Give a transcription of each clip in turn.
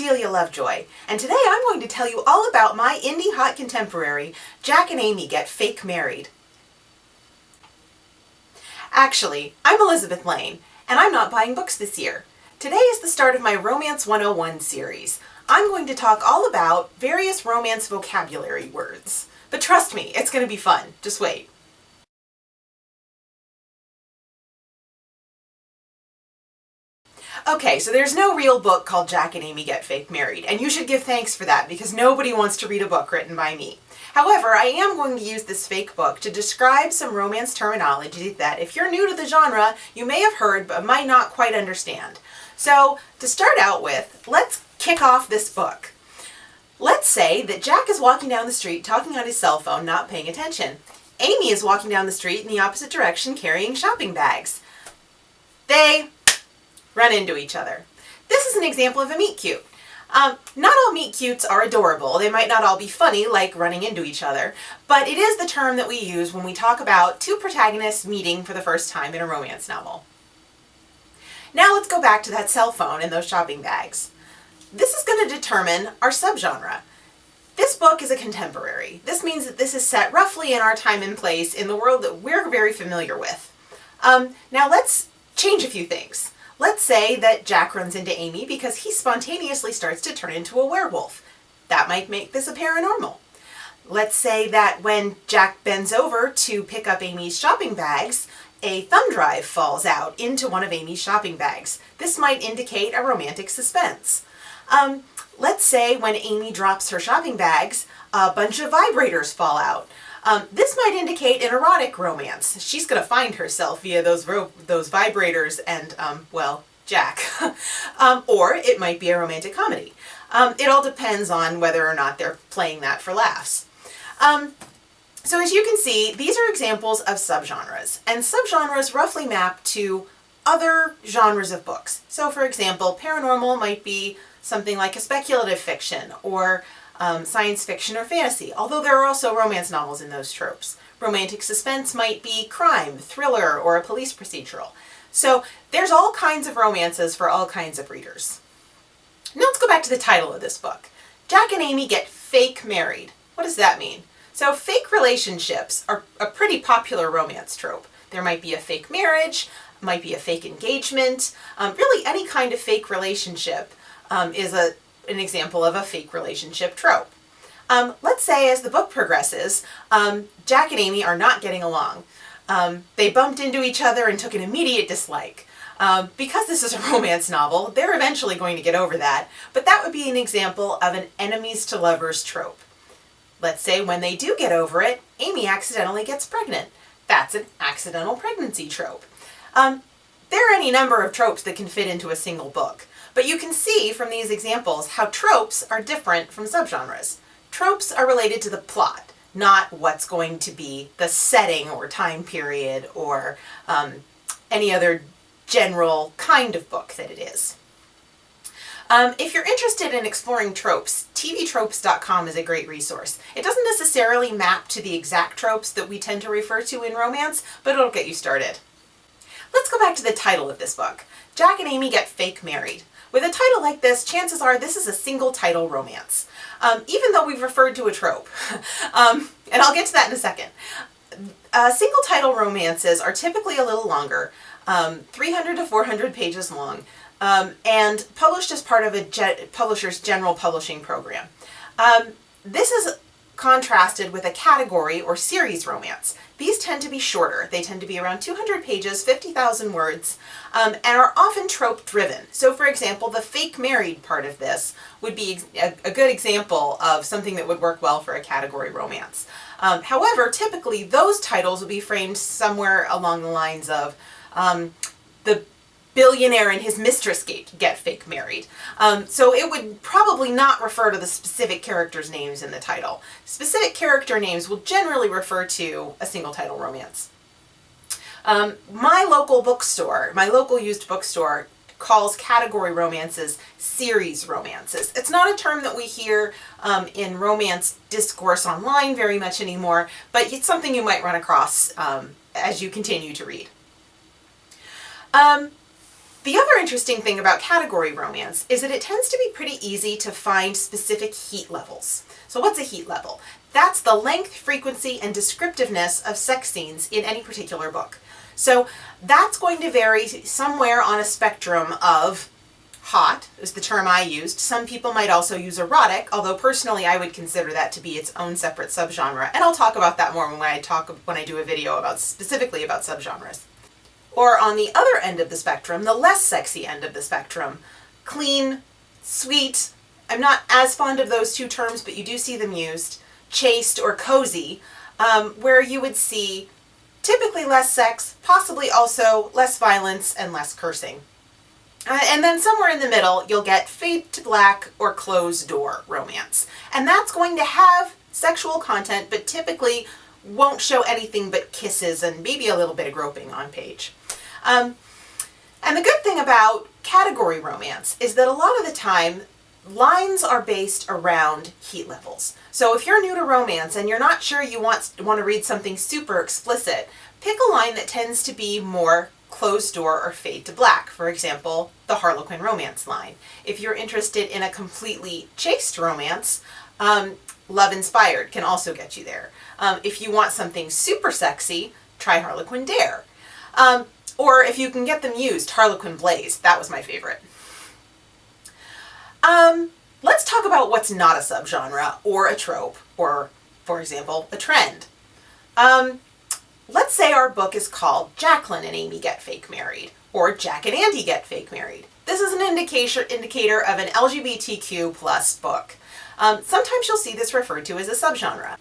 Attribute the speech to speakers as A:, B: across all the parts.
A: Cordelia Lovejoy, and today I'm going to tell you all about my indie hot contemporary, Jack and Amy Get Fake Married. Actually, I'm Elizabeth Lane, and I'm not buying books this year. Today is the start of my Romance 101 series. I'm going to talk all about various romance vocabulary words. But trust me, it's going to be fun. Just wait. Okay, so there's no real book called Jack and Amy Get Fake Married, and you should give thanks for that because nobody wants to read a book written by me. However, I am going to use this fake book to describe some romance terminology that, if you're new to the genre, you may have heard but might not quite understand. So, to start out with, let's kick off this book. Let's say that Jack is walking down the street talking on his cell phone, not paying attention. Amy is walking down the street in the opposite direction carrying shopping bags. They run into each other. This is an example of a meet cute. Not all meet cutes are adorable. They might not all be funny, like running into each other, but it is the term that we use when we talk about two protagonists meeting for the first time in a romance novel. Now let's go back to that cell phone and those shopping bags. This is going to determine our subgenre. This book is a contemporary. This means that this is set roughly in our time and place in the world that we're very familiar with. Now let's change a few things. Let's say that Jack runs into Amy because he spontaneously starts to turn into a werewolf. That might make this a paranormal. Let's say that when Jack bends over to pick up Amy's shopping bags, a thumb drive falls out into one of Amy's shopping bags. This might indicate a romantic suspense. Let's say when Amy drops her shopping bags, a bunch of vibrators fall out. This might indicate an erotic romance. She's going to find herself via those vibrators and, well, Jack. Or it might be a romantic comedy. It all depends on whether or not they're playing that for laughs. So as you can see, these are examples of subgenres, and subgenres roughly map to other genres of books. So for example, paranormal might be something like a speculative fiction, or science fiction or fantasy, although there are also romance novels in those tropes. Romantic suspense might be crime, thriller, or a police procedural. So there's all kinds of romances for all kinds of readers. Now let's go back to the title of this book. Jack and Amy Get Fake Married. What does that mean? So fake relationships are a pretty popular romance trope. There might be a fake marriage, might be a fake engagement. Really any kind of fake relationship is an example of a fake relationship trope. Let's say as the book progresses, Jack and Amy are not getting along. They bumped into each other and took an immediate dislike. Because this is a romance novel, they're eventually going to get over that, but that would be an example of an enemies to lovers trope. Let's say when they do get over it, Amy accidentally gets pregnant. That's an accidental pregnancy trope. There are any number of tropes that can fit into a single book. But you can see from these examples how tropes are different from subgenres. Tropes are related to the plot, not what's going to be the setting or time period or any other general kind of book that it is. If you're interested in exploring tropes, tvtropes.com is a great resource. It doesn't necessarily map to the exact tropes that we tend to refer to in romance, but it'll get you started. Let's go back to the title of this book. Jack and Amy Get Fake Married. With a title like this, chances are this is a single title romance, even though we've referred to a trope. And I'll get to that in a second. Single title romances are typically a little longer, 300 to 400 pages long, and published as part of a publisher's general publishing program. This is contrasted with a category or series romance. These tend to be shorter. They tend to be around 200 pages, 50,000 words, and are often trope driven. So for example, the fake married part of this would be a good example of something that would work well for a category romance. However, typically those titles will be framed somewhere along the lines of the billionaire and his mistress get fake married. So it would probably not refer to the specific characters' names in the title. Specific character names will generally refer to a single title romance. My local used bookstore calls category romances series romances. It's not a term that we hear in romance discourse online very much anymore, but it's something you might run across as you continue to read. The other interesting thing about category romance is that it tends to be pretty easy to find specific heat levels. So what's a heat level? That's the length, frequency, and descriptiveness of sex scenes in any particular book. So that's going to vary somewhere on a spectrum of hot, is the term I used. Some people might also use erotic, although personally I would consider that to be its own separate subgenre, and I'll talk about that more when I do a video specifically about subgenres. Or on the other end of the spectrum, the less sexy end of the spectrum, clean, sweet. I'm not as fond of those two terms, but you do see them used. Chaste or cozy, where you would see typically less sex, possibly also less violence and less cursing. And then somewhere in the middle, you'll get fade to black or closed door romance. And that's going to have sexual content, but typically won't show anything but kisses and maybe a little bit of groping on page. And the good thing about category romance is that a lot of the time, lines are based around heat levels. So if you're new to romance and you're not sure you want to read something super explicit, pick a line that tends to be more closed door or fade to black. For example, the Harlequin romance line. If you're interested in a completely chaste romance, Love Inspired can also get you there. If you want something super sexy, try Harlequin Dare. Or if you can get them used, Harlequin Blaze. That was my favorite. Let's talk about what's not a subgenre or a trope or, for example, a trend. Let's say our book is called Jacqueline and Amy Get Fake Married, or Jack and Andy Get Fake Married. This is an indicator of an LGBTQ plus book. Sometimes you'll see this referred to as a subgenre.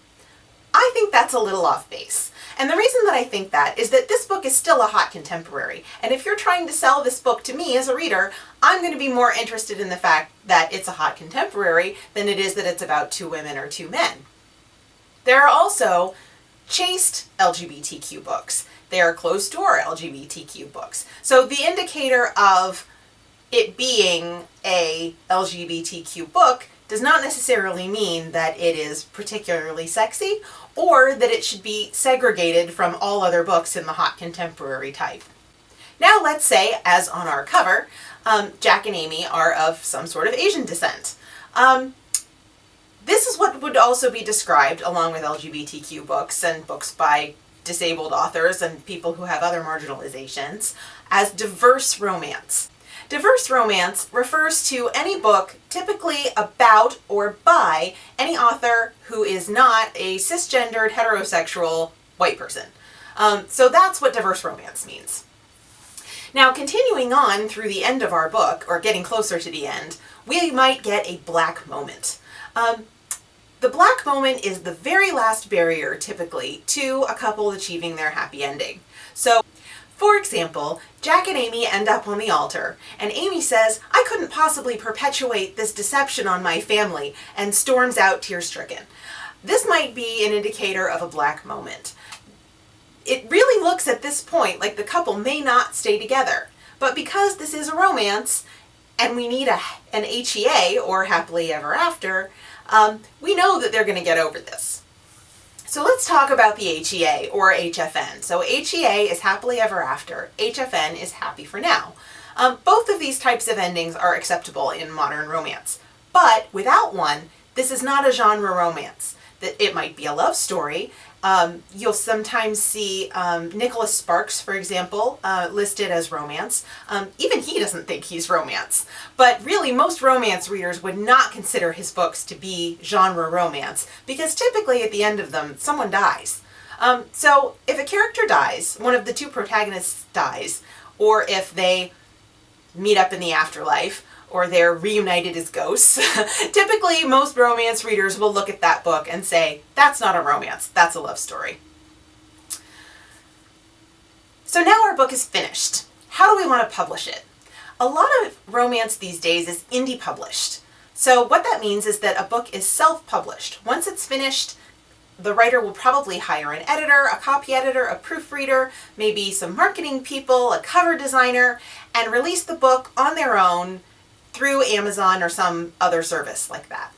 A: I think that's a little off base. And the reason that I think that is that this book is still a hot contemporary. And if you're trying to sell this book to me as a reader, I'm going to be more interested in the fact that it's a hot contemporary than it is that it's about two women or two men. There are also chaste LGBTQ books. There are closed door LGBTQ books. So the indicator of it being a LGBTQ book does not necessarily mean that it is particularly sexy or that it should be segregated from all other books in the hot contemporary type. Now let's say, as on our cover, Jack and Amy are of some sort of Asian descent. This is what would also be described, along with LGBTQ books and books by disabled authors and people who have other marginalizations, as diverse romance. Diverse romance refers to any book typically about or by any author who is not a cisgendered, heterosexual white person. So that's what diverse romance means. Now, continuing on through the end of our book, or getting closer to the end, we might get a black moment. The black moment is the very last barrier, typically, to a couple achieving their happy ending. So, for example, Jack and Amy end up on the altar, and Amy says, "I couldn't possibly perpetuate this deception on my family," and storms out tear-stricken. This might be an indicator of a black moment. It really looks at this point like the couple may not stay together, but because this is a romance, and we need an HEA, or happily ever after, we know that they're going to get over this. So let's talk about the HEA, or HFN. So HEA is happily ever after, HFN is happy for now. Both of these types of endings are acceptable in modern romance, but without one, this is not a genre romance. It might be a love story. You'll sometimes see Nicholas Sparks, for example, listed as romance. Even he doesn't think he's romance. But really, most romance readers would not consider his books to be genre romance, because typically at the end of them, someone dies. So if a character dies, one of the two protagonists dies, or if they meet up in the afterlife, or they're reunited as ghosts, typically most romance readers will look at that book and say, that's not a romance, that's a love story. So now our book is finished. How do we want to publish it? A lot of romance these days is indie published. So what that means is that a book is self-published. Once it's finished, the writer will probably hire an editor, a copy editor, a proofreader, maybe some marketing people, a cover designer, and release the book on their own through Amazon or some other service like that.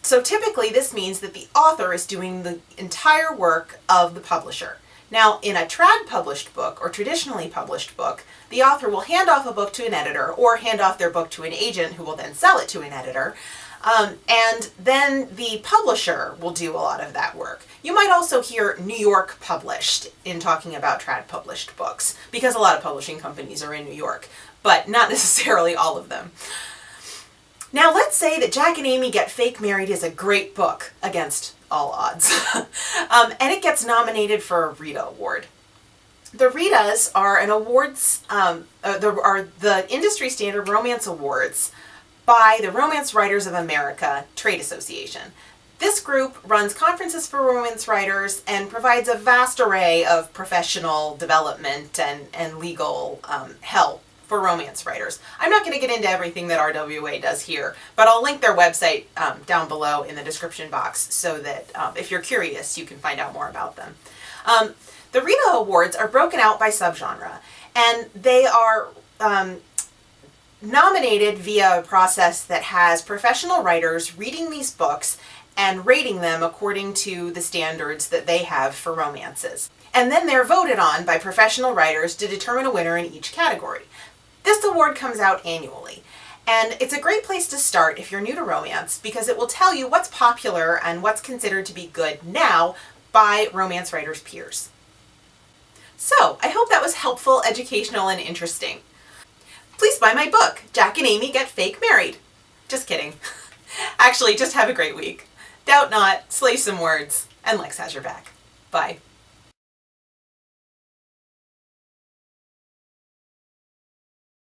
A: So typically this means that the author is doing the entire work of the publisher. Now, in a trad published book or traditionally published book, the author will hand off a book to an editor or hand off their book to an agent who will then sell it to an editor. And then the publisher will do a lot of that work. You might also hear New York published in talking about trad published books, because a lot of publishing companies are in New York, but not necessarily all of them. Now let's say that Jack and Amy Get Fake Married is a great book, against all odds, and it gets nominated for a Rita Award. The Ritas are an awards, are the industry standard romance awards by the Romance Writers of America Trade Association. This group runs conferences for romance writers and provides a vast array of professional development and legal help for romance writers. I'm not going to get into everything that RWA does here, but I'll link their website down below in the description box so that if you're curious, you can find out more about them. The Rita Awards are broken out by subgenre, and they are nominated via a process that has professional writers reading these books and rating them according to the standards that they have for romances. And then they're voted on by professional writers to determine a winner in each category. This award comes out annually, and it's a great place to start if you're new to romance because it will tell you what's popular and what's considered to be good now by romance writers' peers. So, I hope that was helpful, educational, and interesting. Please buy my book, Jack and Amy Get Fake Married. Just kidding. Actually, just have a great week. Doubt not, slay some words, and Lex has your back. Bye.